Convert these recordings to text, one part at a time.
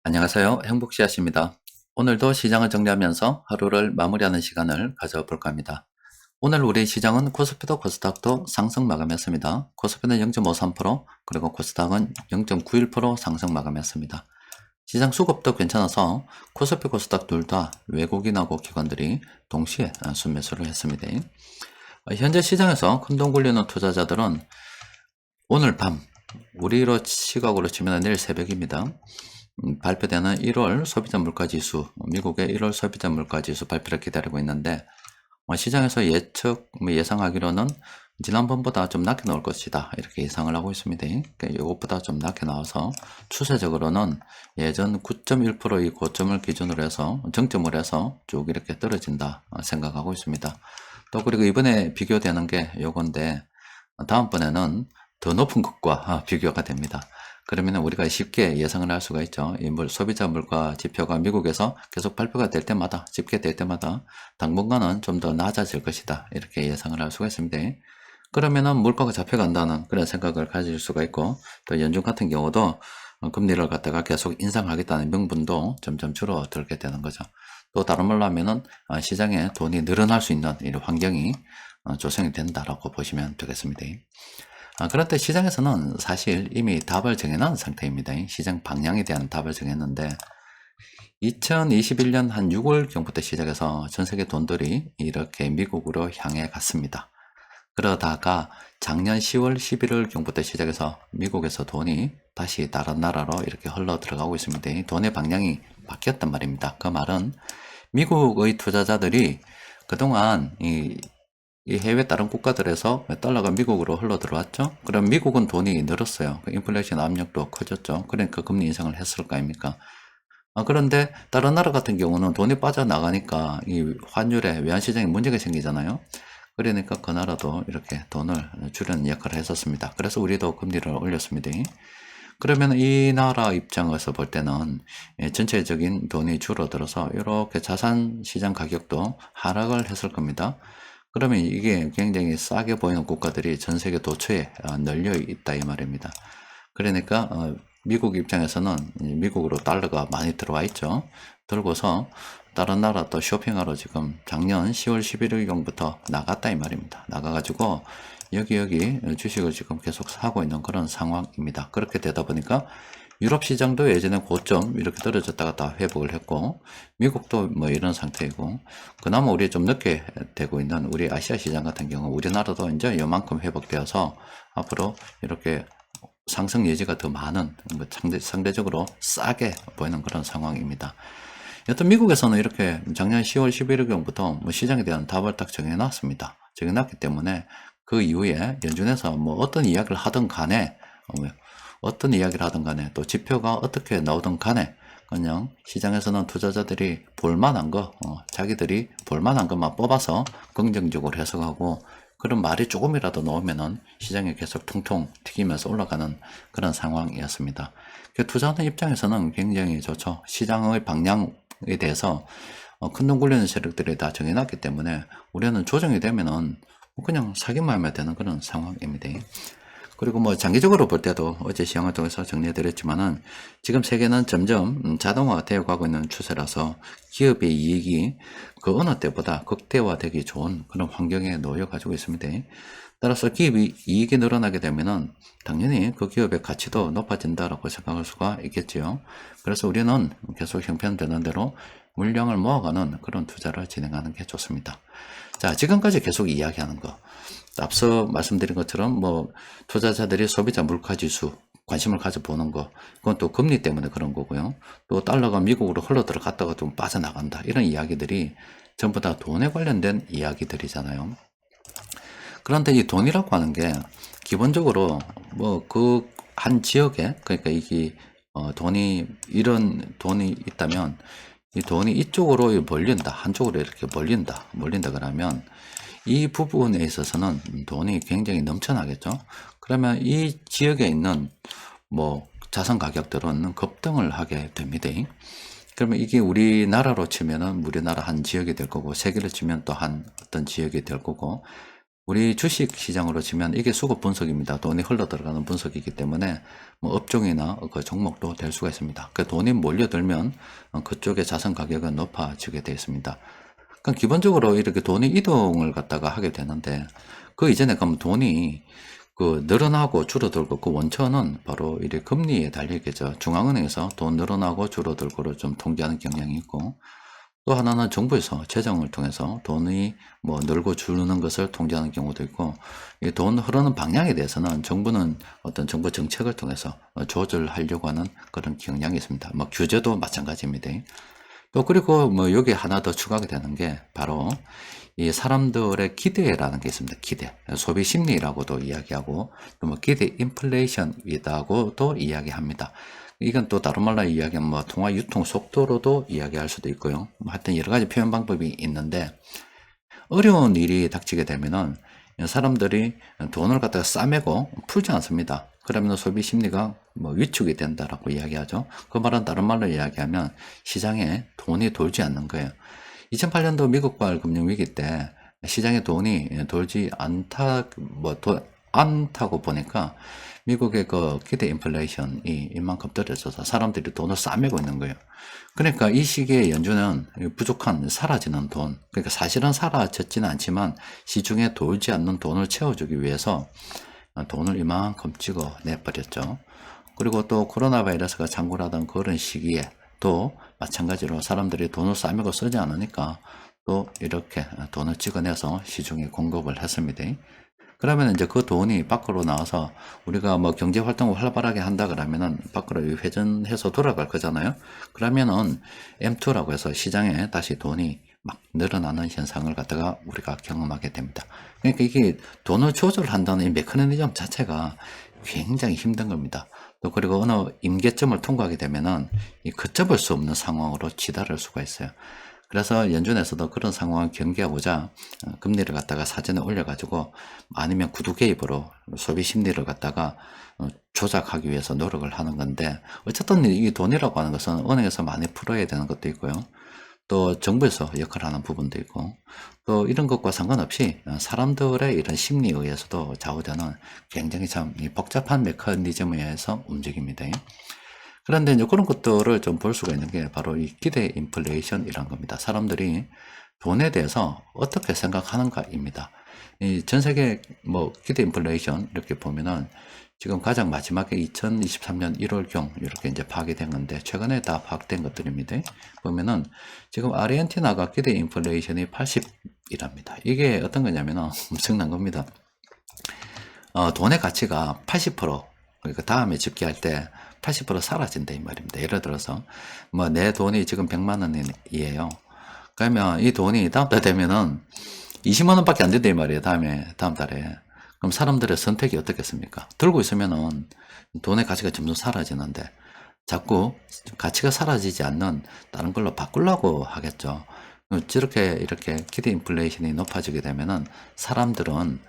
안녕하세요. 행복씨앗입니다. 오늘도 시장을 정리하면서 하루를 마무리하는 시간을 가져볼까 합니다. 오늘 우리 시장은 코스피도 코스닥도 상승 마감했습니다. 코스피는 0.53%, 그리고 코스닥은 0.91% 상승 마감했습니다. 시장 수급도 괜찮아서 코스피, 코스닥 둘 다 외국인하고 기관들이 동시에 순매수를 했습니다. 현재 시장에서 큰돈 굴리는 투자자들은 오늘 밤, 우리로 시각으로 치면 내일 새벽입니다. 발표되는 1월 소비자 물가지수, 미국의 1월 소비자 물가지수 발표를 기다리고 있는데, 시장에서 예상하기로는 지난번보다 좀 낮게 나올 것이다, 이렇게 예상을 하고 있습니다. 그러니까 이것보다 좀 낮게 나와서 추세적으로는 예전 9.1%의 고점을 기준으로 해서 정점을 해서 쭉 이렇게 떨어진다 생각하고 있습니다. 또 그리고 이번에 비교되는 게 요건데, 다음번에는 더 높은 것과 비교가 됩니다. 그러면 우리가 쉽게 예상을 할 수가 있죠. 이 소비자 물가 지표가 미국에서 계속 발표가 될 때마다, 집계될 때마다 당분간은 좀 더 낮아질 것이다, 이렇게 예상을 할 수가 있습니다. 그러면은 물가가 잡혀간다는 그런 생각을 가질 수가 있고, 또 연준 같은 경우도 금리를 갖다가 계속 인상하겠다는 명분도 점점 줄어들게 되는 거죠. 또 다른 말로 하면은 시장에 돈이 늘어날 수 있는 이런 환경이 조성이 된다라고 보시면 되겠습니다. 그런데 시장에서는 사실 이미 답을 정해놓은 상태입니다. 시장 방향에 대한 답을 정했는데, 2021년 한 6월경부터 시작해서 전 세계 돈들이 이렇게 미국으로 향해 갔습니다. 그러다가 작년 10월, 11월경부터 시작해서 미국에서 돈이 다시 다른 나라로 이렇게 흘러 들어가고 있습니다. 돈의 방향이 바뀌었단 말입니다. 그 말은 미국의 투자자들이 그동안 이 해외 다른 국가들에서 달러가 미국으로 흘러 들어왔죠. 그럼 미국은 돈이 늘었어요. 인플레이션 압력도 커졌죠. 그러니까 금리 인상을 했을 거 아닙니까? 그런데 다른 나라 같은 경우는 돈이 빠져나가니까 이 환율에 외환시장에 문제가 생기잖아요. 그러니까 그 나라도 이렇게 돈을 주려는 역할을 했었습니다. 그래서 우리도 금리를 올렸습니다. 그러면 이 나라 입장에서 볼 때는 전체적인 돈이 줄어들어서 이렇게 자산 시장 가격도 하락을 했을 겁니다. 그러면 이게 굉장히 싸게 보이는 국가들이 전 세계 도처에 널려 있다 이 말입니다. 그러니까 미국 입장에서는 미국으로 달러가 많이 들어와 있죠. 들고서 다른 나라 또 쇼핑하러 지금 작년 10월 11일경부터 나갔다 이 말입니다. 나가가지고 여기 주식을 지금 계속 사고 있는 그런 상황입니다. 그렇게 되다 보니까 유럽 시장도 예전에 고점 이렇게 떨어졌다가 다 회복을 했고, 미국도 뭐 이런 상태이고, 그나마 우리 좀 늦게 되고 있는 우리 아시아 시장 같은 경우 우리나라도 이제 요만큼 회복되어서 앞으로 이렇게 상승 여지가 더 많은, 상대적으로 싸게 보이는 그런 상황입니다. 여튼 미국에서는 이렇게 작년 10월 11일경부터 뭐 시장에 대한 답을 딱 정해놨습니다. 정해놨기 때문에 그 이후에 연준에서 뭐 어떤 이야기를 하든 간에, 또 지표가 어떻게 나오든 간에 그냥 시장에서는 투자자들이 볼만한 거, 자기들이 볼만한 것만 뽑아서 긍정적으로 해석하고, 그런 말이 조금이라도 나오면은 시장에 계속 통통 튀기면서 올라가는 그런 상황이었습니다. 투자하는 입장에서는 굉장히 좋죠. 시장의 방향에 대해서 큰돈 굴리는 세력들이 다 정해놨기 때문에 우리는 조정이 되면은 그냥 사기만 하면 되는 그런 상황입니다. 그리고 뭐 장기적으로 볼 때도 어제 시황을 통해서 정리해드렸지만은 지금 세계는 점점 자동화가 되어 가고 있는 추세라서 기업의 이익이 그 어느 때보다 극대화되기 좋은 그런 환경에 놓여 가지고 있습니다. 따라서 기업이 이익이 늘어나게 되면은 당연히 그 기업의 가치도 높아진다라고 생각할 수가 있겠지요. 그래서 우리는 계속 형편되는 대로 물량을 모아가는 그런 투자를 진행하는 게 좋습니다. 자, 지금까지 계속 이야기하는 거. 앞서 말씀드린 것처럼 뭐 투자자들이 소비자 물가지수 관심을 가져보는 거, 그건 또 금리 때문에 그런 거고요. 또 달러가 미국으로 흘러 들어갔다가 좀 빠져나간다, 이런 이야기들이 전부 다 돈에 관련된 이야기들이잖아요. 그런데 이 돈이라고 하는 게 기본적으로 뭐 그 한 지역에, 그러니까 이게 이런 돈이 있다면 이 돈이 이쪽으로 몰린다, 한쪽으로 이렇게 몰린다 그러면 이 부분에 있어서는 돈이 굉장히 넘쳐나겠죠. 그러면 이 지역에 있는 뭐 자산 가격들은 급등을 하게 됩니다. 그러면 이게 우리나라로 치면은 우리나라 한 지역이 될 거고, 세계로 치면 또 한 어떤 지역이 될 거고, 우리 주식 시장으로 치면 이게 수급 분석입니다. 돈이 흘러 들어가는 분석이기 때문에 뭐 업종이나 그 종목도 될 수가 있습니다. 그 돈이 몰려들면 그쪽의 자산 가격은 높아지게 되어 있습니다. 그러니까 기본적으로 이렇게 돈이 이동을 갖다가 하게 되는데 그 이전에 그럼 돈이 그 늘어나고 줄어들고 그 원천은 바로 이렇게 금리에 달리겠죠. 중앙은행에서 돈 늘어나고 줄어들고를 좀 통제하는 경향이 있고, 또 하나는 정부에서 재정을 통해서 돈이 뭐 늘고 줄는 것을 통제하는 경우도 있고, 이 돈 흐르는 방향에 대해서는 정부는 어떤 정부 정책을 통해서 조절하려고 하는 그런 경향이 있습니다. 뭐 규제도 마찬가지입니다. 또 그리고 뭐 여기 하나 더 추가가 되는 게 바로 이 사람들의 기대라는 게 있습니다. 기대. 소비 심리라고도 이야기하고 또 뭐 기대 인플레이션이라고도 이야기합니다. 이건 또 다른 말로 이야기하면 뭐 통화 유통 속도로도 이야기할 수도 있고요. 뭐 하여튼 여러 가지 표현 방법이 있는데, 어려운 일이 닥치게 되면은 사람들이 돈을 갖다가 싸매고 풀지 않습니다. 그러면 소비 심리가 뭐 위축이 된다라고 이야기하죠. 그 말은 다른 말로 이야기하면 시장에 돈이 돌지 않는 거예요. 2008년도 미국발 금융위기 때 시장에 돈이 돌지 않다고 보니까 미국의 그 기대 인플레이션이 이만큼 떨어져서 사람들이 돈을 싸매고 있는 거예요. 그러니까 이 시기에 연준은 부족한 사라지는 돈, 그러니까 사실은 사라졌지는 않지만 시중에 돌지 않는 돈을 채워주기 위해서 돈을 이만큼 찍어 내버렸죠. 그리고 또 코로나 바이러스가 창궐하던 그런 시기에 또 마찬가지로 사람들이 돈을 싸매고 쓰지 않으니까 또 이렇게 돈을 찍어내서 시중에 공급을 했습니다. 그러면 이제 그 돈이 밖으로 나와서 우리가 뭐 경제 활동을 활발하게 한다 그러면은 밖으로 회전해서 돌아갈 거잖아요. 그러면은 M2라고 해서 시장에 다시 돈이 막 늘어나는 현상을 갖다가 우리가 경험하게 됩니다. 그러니까 이게 돈을 조절한다는 이 메커니즘 자체가 굉장히 힘든 겁니다. 또 그리고 어느 임계점을 통과하게 되면은 이 걷잡을 수 없는 상황으로 치달을 수가 있어요. 그래서 연준에서도 그런 상황을 경계하고자 금리를 갖다가 사전에 올려가지고 아니면 구두 개입으로 소비 심리를 갖다가 조작하기 위해서 노력을 하는 건데, 어쨌든 이 돈이라고 하는 것은 은행에서 많이 풀어야 되는 것도 있고요. 또 정부에서 역할을 하는 부분도 있고, 또 이런 것과 상관없이 사람들의 이런 심리에 의해서도 좌우되는 굉장히 참 복잡한 메커니즘에 의해서 움직입니다. 그런데 이제 그런 것들을 좀 볼 수가 있는 게 바로 이 기대 인플레이션이란 겁니다. 사람들이 돈에 대해서 어떻게 생각하는가입니다. 이 전 세계 뭐 기대 인플레이션 이렇게 보면은 지금 가장 마지막에 2023년 1월경 이렇게 이제 파악된 건데 최근에 다 파악된 것들입니다. 보면은 지금 아르헨티나가 기대 인플레이션이 80이랍니다. 이게 어떤 거냐면은 엄청난 겁니다. 돈의 가치가 80%, 그러니까 다음에 집계할 때 80% 사라진다 이 말입니다. 예를 들어서 뭐 내 돈이 지금 100만 원이에요. 그러면 이 돈이 다음 달 되면은 20만 원밖에 안 된다 이 말이에요. 다음 달에. 그럼 사람들의 선택이 어떻겠습니까? 들고 있으면은 돈의 가치가 점점 사라지는데 자꾸 가치가 사라지지 않는 다른 걸로 바꾸려고 하겠죠. 저렇게 이렇게 기대 인플레이션이 높아지게 되면은 사람들은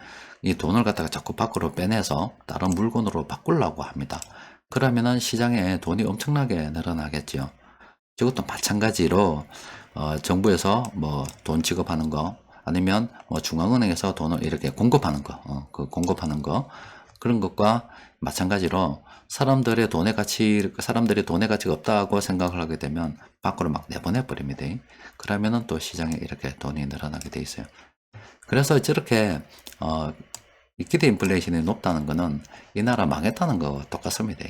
이 돈을 갖다가 자꾸 밖으로 빼내서 다른 물건으로 바꾸려고 합니다. 그러면은 시장에 돈이 엄청나게 늘어나겠죠. 이것도 마찬가지로 정부에서 뭐 돈 지급하는 거 아니면 뭐 중앙은행에서 돈을 이렇게 공급하는 거, 그 공급하는 거 그런 것과 마찬가지로 사람들이 돈의 가치가 없다고 생각을 하게 되면 밖으로 막 내보내 버립니다. 그러면은 또 시장에 이렇게 돈이 늘어나게 돼 있어요. 그래서 저렇게 이 기대 인플레이션이 높다는 거는 이 나라 망했다는 거 똑같습니다.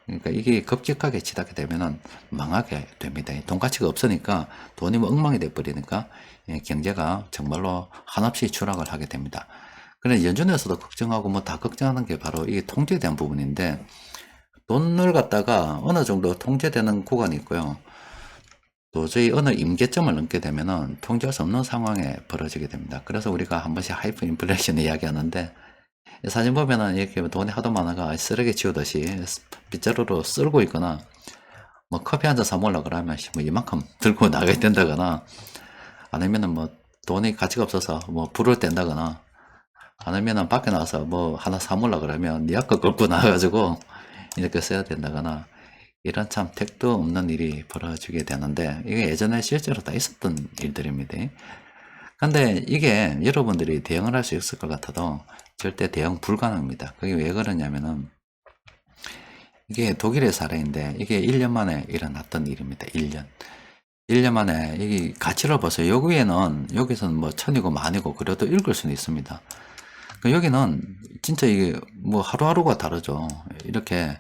그러니까 이게 급격하게 치닫게 되면은 망하게 됩니다. 돈 가치가 없으니까 돈이 뭐 엉망이 돼버리니까 경제가 정말로 한없이 추락을 하게 됩니다. 그런데 연준에서도 걱정하고 뭐 다 걱정하는 게 바로 이게 통제에 대한 부분인데, 돈을 갖다가 어느 정도 통제되는 구간이 있고요. 도저히 어느 임계점을 넘게 되면은 통제할 수 없는 상황에 벌어지게 됩니다. 그래서 우리가 한 번씩 하이퍼 인플레이션 이야기하는데, 사진 보면은 이렇게 돈이 하도 많아가 쓰레기 치우듯이 빗자루로 쓸고 있거나, 뭐 커피 한 잔 사 먹으려고 그러면 뭐 이만큼 들고 나가야 된다거나, 아니면은 뭐 돈이 가치가 없어서 뭐 불을 뗀다거나, 아니면은 밖에 나가서 뭐 하나 사 먹으려고 그러면 니 아까 끌고 나가가지고 이렇게 써야 된다거나, 이런 참 택도 없는 일이 벌어지게 되는데, 이게 예전에 실제로 다 있었던 일들입니다. 근데 이게 여러분들이 대응을 할 수 있을 것 같아도 절대 대응 불가능합니다. 그게 왜 그러냐면은 이게 독일의 사례인데 이게 1년 만에 일어났던 일입니다. 1년. 1년 만에 이 가치를 보세요. 여기에는 여기서는 뭐 천이고 만이고 그래도 읽을 수는 있습니다. 여기는 진짜 이게 뭐 하루하루가 다르죠. 이렇게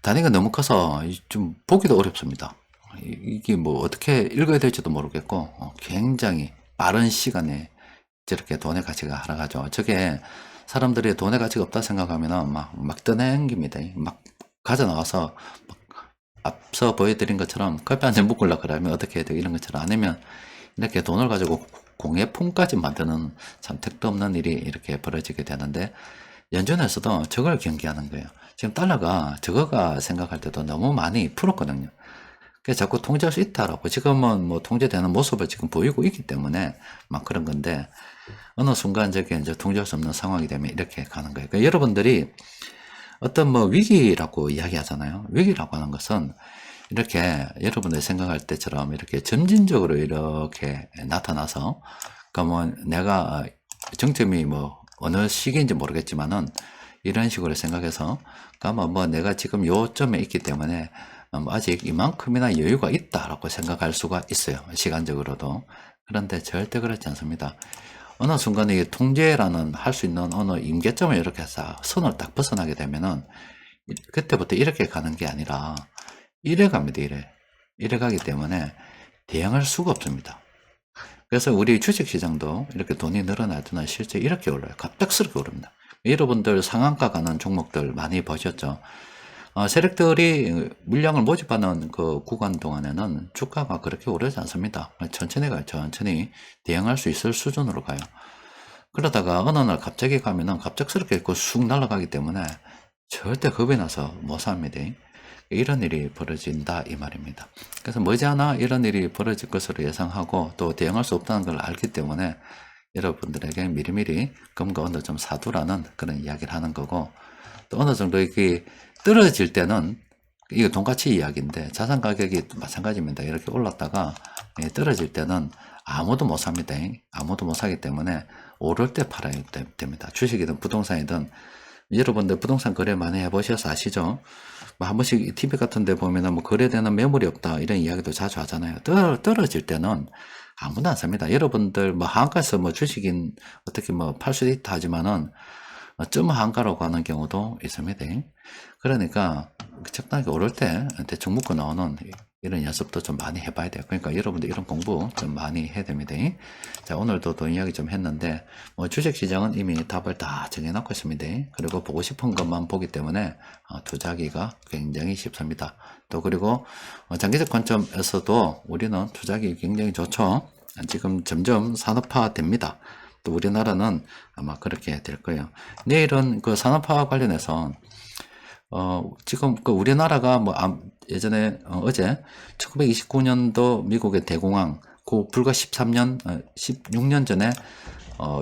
단위가 너무 커서 좀 보기도 어렵습니다. 이게 뭐 어떻게 읽어야 될지도 모르겠고 굉장히 빠른 시간에 저렇게 돈의 가치가 하락하죠. 저게 사람들이 돈의 가치가 없다 생각하면은 막 떠내깁니다. 막 가져 나와서 앞서 보여드린 것처럼 커피 한 잔 묶으려고 그러면 어떻게 해야 돼? 이런 것처럼 아니면 이렇게 돈을 가지고 공예품까지 만드는 참 택도 없는 일이 이렇게 벌어지게 되는데 연준에서도 저걸 경계하는 거예요. 지금 달러가 저거가 생각할 때도 너무 많이 풀었거든요. 그래서 자꾸 통제할 수 있다라고 지금은 뭐 통제되는 모습을 지금 보이고 있기 때문에 막 그런 건데 어느 순간 저게 이제 통제할 수 없는 상황이 되면 이렇게 가는 거예요. 그러니까 여러분들이 어떤 뭐 위기라고 이야기하잖아요. 위기라고 하는 것은 이렇게 여러분들이 생각할 때처럼 이렇게 점진적으로 이렇게 나타나서 그러니까 뭐 내가 정점이 뭐 어느 시기인지 모르겠지만은 이런 식으로 생각해서 그러면 뭐 내가 지금 요점에 있기 때문에 아직 이만큼이나 여유가 있다라고 생각할 수가 있어요. 시간적으로도. 그런데 절대 그렇지 않습니다. 어느 순간에 이 통제라는 할 수 있는 어느 임계점을 이렇게 해서 선을 딱 벗어나게 되면은 그때부터 이렇게 가는 게 아니라 이래 갑니다. 이래 가기 때문에 대응할 수가 없습니다. 그래서 우리 주식시장도 이렇게 돈이 늘어날 때는 실제 이렇게 올라요. 갑작스럽게 오릅니다. 여러분들 상한가 가는 종목들 많이 보셨죠? 세력들이 물량을 모집하는 그 구간 동안에는 주가가 그렇게 오르지 않습니다. 천천히 가요. 천천히 대응할 수 있을 수준으로 가요. 그러다가 어느 날 갑자기 가면은 갑작스럽게 쑥 날아가기 때문에 절대 겁이 나서 못 삽니다. 이런 일이 벌어진다 이 말입니다. 그래서 머지않아 이런 일이 벌어질 것으로 예상하고 또 대응할 수 없다는 걸 알기 때문에 여러분들에게 미리미리 금과 은을 좀 사두라는 그런 이야기를 하는 거고 또 어느 정도 이게 떨어질 때는 이거 돈가치 이야기인데 자산 가격이 마찬가지입니다. 이렇게 올랐다가 떨어질 때는 아무도 못 삽니다. 아무도 못 사기 때문에 오를 때 팔아야 됩니다. 주식이든 부동산이든 여러분들 부동산 거래 많이 해보셔서 아시죠? 뭐 한 번씩 TV 같은 데 보면은 뭐 거래되는 매물이 없다 이런 이야기도 자주 하잖아요. 떨어질 때는 아무도 안 삽니다. 여러분들 뭐 한가에서 뭐 주식인 어떻게 뭐 팔 수도 있다 하지만은 점 한가라고 하는 경우도 있습니다. 그러니까 적당하게 오를 때 대충 묶고 나오는 이런 연습도 좀 많이 해봐야 돼요. 그러니까 여러분들 이런 공부 좀 많이 해야 됩니다. 자, 오늘도 돈 이야기 좀 했는데, 뭐 주식시장은 이미 답을 다 정해놓고 있습니다. 그리고 보고 싶은 것만 보기 때문에 투자하기가 굉장히 쉽습니다. 또 그리고 장기적 관점에서도 우리는 투자하기 굉장히 좋죠. 지금 점점 산업화 됩니다. 또 우리나라는 아마 그렇게 될 거예요. 내일은 그 산업화 관련해서 지금 그 우리나라가 뭐 예전에 어제 1929년도 미국의 대공황 그 불과 13년 16년 전에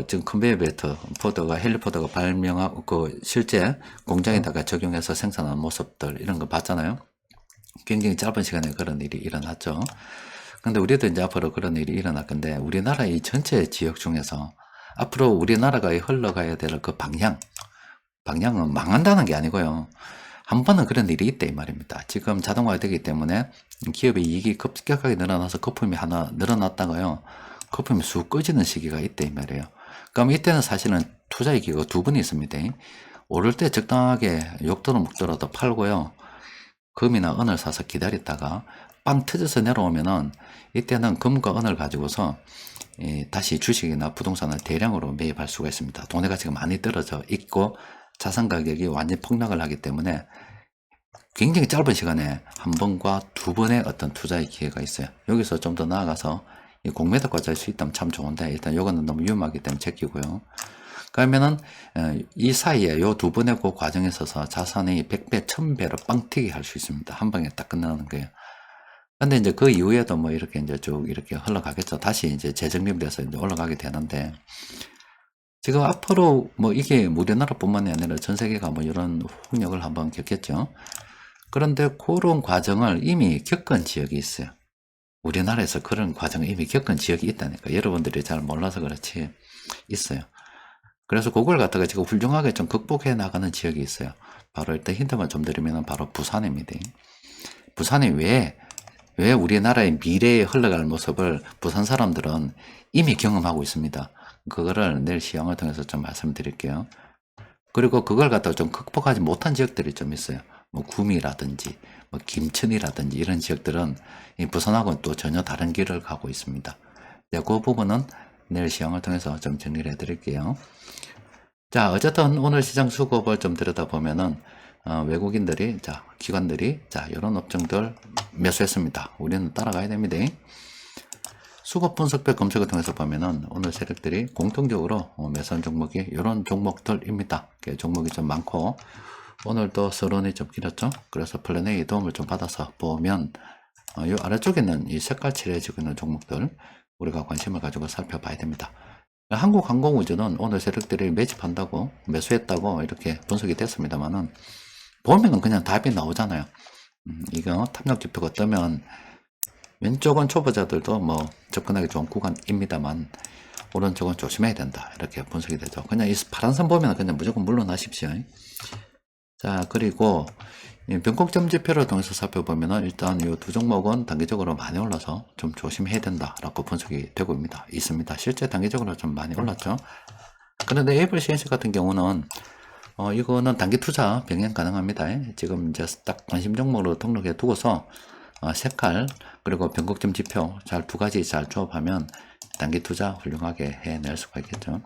지금 컨베이어 벨트 포드가 헨리 포드가 발명하고 그 실제 공장에다가 적용해서 생산한 모습들 이런 거 봤잖아요. 굉장히 짧은 시간에 그런 일이 일어났죠. 근데 우리도 이제 앞으로 그런 일이 일어날 건데 우리나라 이 전체 지역 중에서 앞으로 우리나라가 흘러가야 될 그 방향은 망한다는 게 아니고요. 한 번은 그런 일이 있다 이 말입니다. 지금 자동화가 되기 때문에 기업의 이익이 급격하게 늘어나서 거품이 하나 늘어났다가요. 거품이 쑥 꺼지는 시기가 있다 이 말이에요. 그럼 이때는 사실은 투자의 기회가 두 번이 있습니다. 오를 때 적당하게 욕도로 묵더라도 팔고요. 금이나 은을 사서 기다렸다가 빵 터져서 내려오면은 이때는 금과 은을 가지고서 다시 주식이나 부동산을 대량으로 매입할 수가 있습니다. 돈의 가치가 많이 떨어져 있고 자산 가격이 완전히 폭락을 하기 때문에 굉장히 짧은 시간에 한 번과 두 번의 어떤 투자의 기회가 있어요. 여기서 좀 더 나아가서 공매도까지 할 수 있다면 참 좋은데 일단 이거는 너무 위험하기 때문에 제끼고요. 그러면은 이 사이에 요 두 번의 그 과정에 있어서 자산이 100배, 1000배로 빵튀기 할 수 있습니다. 한 방에 딱 끝나는 거예요. 근데 이제 그 이후에도 뭐 이렇게 이제 쭉 이렇게 흘러가겠죠. 다시 이제 재정립돼서 이제 올라가게 되는데 지금 앞으로 뭐 이게 우리나라뿐만이 아니라 전 세계가 뭐 이런 폭력을 한번 겪겠죠. 그런데 그런 과정을 이미 겪은 지역이 있어요. 우리나라에서 그런 과정을 이미 겪은 지역이 있다니까. 여러분들이 잘 몰라서 그렇지 있어요. 그래서 그걸 갖다가 지금 훌륭하게 좀 극복해 나가는 지역이 있어요. 바로 일단 힌트만 좀 드리면 바로 부산입니다. 부산이 왜 우리나라의 미래에 흘러갈 모습을 부산 사람들은 이미 경험하고 있습니다. 그거를 내일 시황을 통해서 좀 말씀드릴게요. 그리고 그걸 갖다가 좀 극복하지 못한 지역들이 좀 있어요. 뭐 구미라든지 뭐 김천이라든지 이런 지역들은 이 부산하고는 또 전혀 다른 길을 가고 있습니다. 네, 그 부분은 내일 시황을 통해서 좀 정리를 해드릴게요. 자, 어쨌든 오늘 시장 수급을 좀 들여다보면은 외국인들이 기관들이 이런 업종들 매수했습니다. 우리는 따라가야 됩니다. 수급 분석별 검색을 통해서 보면은 오늘 세력들이 공통적으로 매수한 종목이 이런 종목들입니다. 종목이 좀 많고 오늘도 서론이 좀 길었죠. 그래서 플랜 A 도움을 좀 받아서 보면 이 아래쪽에 있는 이 색깔 칠해지고 있는 종목들 우리가 관심을 가지고 살펴봐야 됩니다. 한국항공우주는 오늘 세력들이 매집한다고 매수했다고 이렇게 분석이 됐습니다만은 보면은 그냥 답이 나오잖아요. 이거 탐욕 지표가 뜨면 왼쪽은 초보자들도 뭐 접근하기 좋은 구간입니다만 오른쪽은 조심해야 된다 이렇게 분석이 되죠. 그냥 이 파란 선 보면 그냥 무조건 물러나십시오. 자, 그리고 변곡점 지표를 통해서 살펴보면은 일단 이 두 종목은 단기적으로 많이 올라서 좀 조심해야 된다라고 분석이 되고 있습니다. 실제 단기적으로 좀 많이 올랐죠. 그런데 에이블 CNC 같은 경우는 이거는 단기 투자 병행 가능합니다. 지금 이제 딱 관심 종목으로 등록해 두고서 색깔 그리고 변곡점 지표 잘 두 가지 잘 조합하면 단기 투자 훌륭하게 해낼 수가 있겠죠.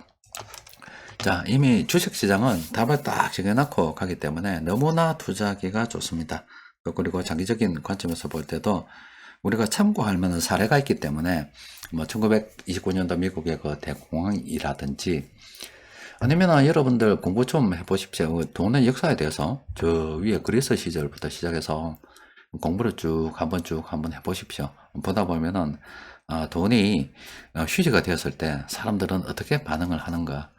자, 이미 주식시장은 답을 딱 정해놓고 가기 때문에 너무나 투자하기가 좋습니다. 그리고 장기적인 관점에서 볼 때도 우리가 참고할 만한 사례가 있기 때문에 뭐 1929년도 미국의 그 대공황이라든지 아니면 여러분들 공부 좀 해보십시오. 돈의 역사에 대해서 저 위에 그리스 시절부터 시작해서 공부를 쭉 한번 해보십시오. 보다 보면은 돈이 휴지가 되었을 때 사람들은 어떻게 반응을 하는가,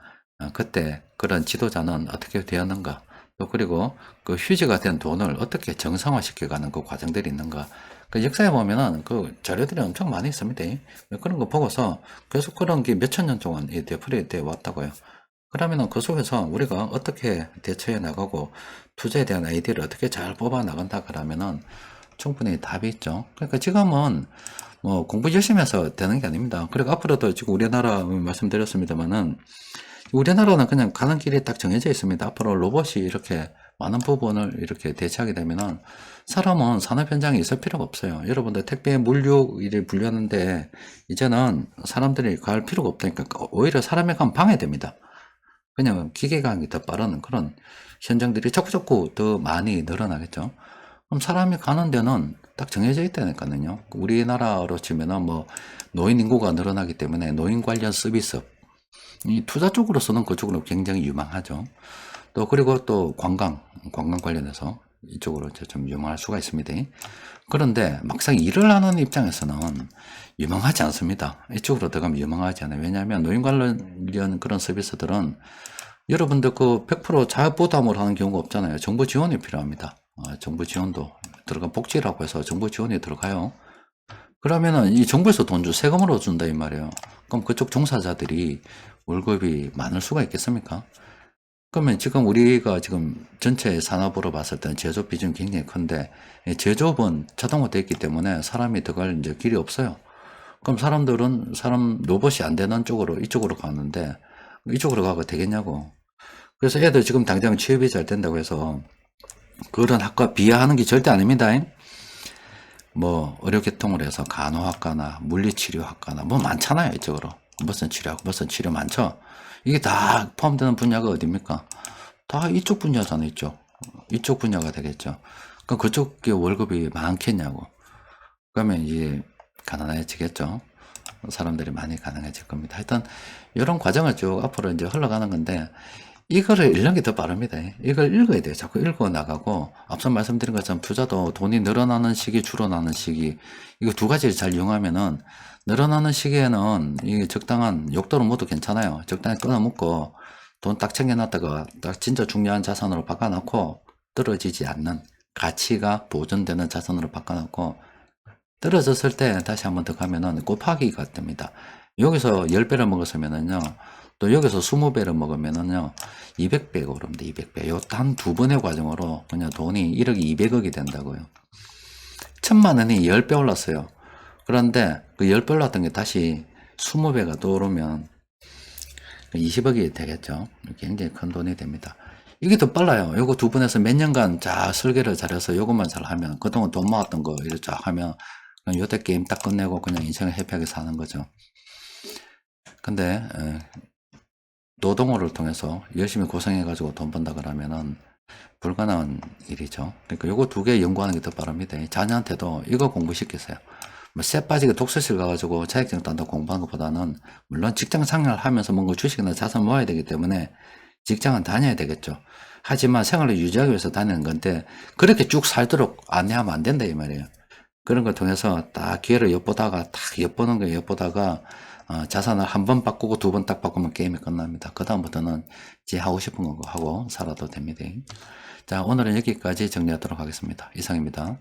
그때 그런 지도자는 어떻게 되었는가, 또 그리고 그 휴지가 된 돈을 어떻게 정상화시켜가는 그 과정들이 있는가. 그 역사에 보면은 그 자료들이 엄청 많이 있습니다. 그런 거 보고서 계속 그런 게 몇천 년 동안 되풀이 되어 왔다고요. 그러면은 그 속에서 우리가 어떻게 대처해 나가고 투자에 대한 아이디어를 어떻게 잘 뽑아 나간다 그러면은 충분히 답이 있죠. 그러니까 지금은 뭐 공부 열심히 해서 되는 게 아닙니다. 그리고 앞으로도 지금 우리나라 말씀드렸습니다만은 우리나라는 그냥 가는 길이 딱 정해져 있습니다. 앞으로 로봇이 이렇게 많은 부분을 이렇게 대체하게 되면은 사람은 산업 현장에 있을 필요가 없어요. 여러분들 택배 물류 일을 분류하는데 이제는 사람들이 갈 필요가 없다니까 오히려 사람이 가면 방해됩니다. 그냥 기계가 하는 게 더 빠른 그런 현장들이 자꾸자꾸 더 많이 늘어나겠죠. 그럼 사람이 가는 데는 딱 정해져 있다니까요. 우리나라로 치면은 뭐 노인 인구가 늘어나기 때문에 노인 관련 서비스, 이 투자 쪽으로서는 그쪽으로 굉장히 유망하죠. 또 그리고 또 관광 관련해서 이쪽으로 이제 좀 유망할 수가 있습니다. 그런데 막상 일을 하는 입장에서는 유망하지 않습니다. 이쪽으로 들어가면 유망하지 않아요. 왜냐하면 노인 관련 그런 서비스들은 여러분들 그 100% 자부담을 하는 경우가 없잖아요. 정부 지원이 필요합니다. 정부 지원도 복지라고 해서 정부 지원이 들어가요. 그러면은 이 정부에서 돈 세금으로 준다 이 말이에요. 그럼 그쪽 종사자들이 월급이 많을 수가 있겠습니까? 그러면 지금 우리가 지금 전체 산업으로 봤을 때는 제조업 비중이 굉장히 큰데 제조업은 자동화되어 있기 때문에 사람이 들어갈 이제 길이 없어요. 그럼 사람들은 로봇이 안 되는 쪽으로 이쪽으로 가는데 이쪽으로 가도 되겠냐고. 그래서 애들 지금 당장 취업이 잘 된다고 해서 그런 학과 비하하는 게 절대 아닙니다. 뭐 의료계통을 해서 간호학과나 물리치료학과나 뭐 많잖아요. 이쪽으로 무슨 치료 많죠. 이게 다 포함되는 분야가 어딥니까? 다 이쪽 분야잖아요. 이쪽 분야가 되겠죠. 그럼 그쪽에 월급이 많겠냐고. 그러면 이제 가난해지겠죠. 사람들이 많이 가능해질 겁니다. 하여튼 이런 과정을 쭉 앞으로 이제 흘러가는 건데 이거를 읽는 게 더 빠릅니다. 이걸 읽어야 돼요. 자꾸 읽어 나가고 앞서 말씀드린 것처럼 투자도 돈이 늘어나는 시기, 줄어나는 시기 이거 두 가지를 잘 이용하면은 늘어나는 시기에는 이 적당한 욕도는 모두 괜찮아요. 적당히 끊어먹고 돈 딱 챙겨놨다가 딱 진짜 중요한 자산으로 바꿔놓고 떨어지지 않는 가치가 보존되는 자산으로 바꿔놓고 떨어졌을 때 다시 한번 더 가면은 곱하기가 됩니다. 여기서 10배를 먹었으면은요, 또 여기서 20배를 먹으면은요, 200배가 오릅니다. 200배. 요 단 두 번의 과정으로 그냥 돈이 1억 200억이 된다고요. 1000만 원이 10배 올랐어요. 그런데 그 10배 올랐던 게 다시 20배가 또 오르면 20억이 되겠죠. 굉장히 큰 돈이 됩니다. 이게 더 빨라요. 요거 두 번에서 몇 년간 쫙 설계를 잘해서 요것만 잘 하면, 그동안 돈 모았던 거 이렇게 쫙 하면, 그냥 요때 게임 딱 끝내고 그냥 인생을 해피하게 사는 거죠. 근데, 노동호를 통해서 열심히 고생해가지고 돈 번다 그러면은 불가능한 일이죠. 그러니까 요거 두 개 연구하는 게 더 빠릅니다. 자녀한테도 이거 공부시키세요. 뭐, 쎄 빠지게 독서실 가가지고 자격증 딴다고 공부하는 것보다는, 물론 직장 생활 하면서 뭔가 주식이나 자산 모아야 되기 때문에 직장은 다녀야 되겠죠. 하지만 생활을 유지하기 위해서 다니는 건데, 그렇게 쭉 살도록 안내하면 안 된다, 이 말이에요. 그런 걸 통해서 딱 기회를 엿보다가, 딱 엿보는 거 엿보다가, 자산을 한 번 바꾸고 두 번 딱 바꾸면 게임이 끝납니다. 그다음부터는 지 하고 싶은 거 하고 살아도 됩니다. 자, 오늘은 여기까지 정리하도록 하겠습니다. 이상입니다.